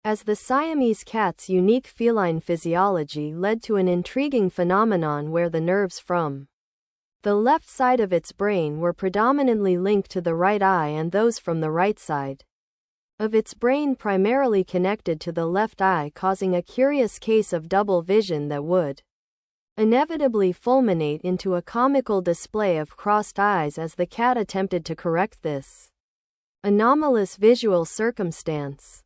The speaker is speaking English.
as the Siamese cat's unique feline physiology led to an intriguing phenomenon where the nerves from the left side of its brain were predominantly linked to the right eye and those from the right side of its brain primarily connected to the left eye, causing a curious case of double vision that would inevitably fulminate into a comical display of crossed eyes as the cat attempted to correct this anomalous visual circumstance.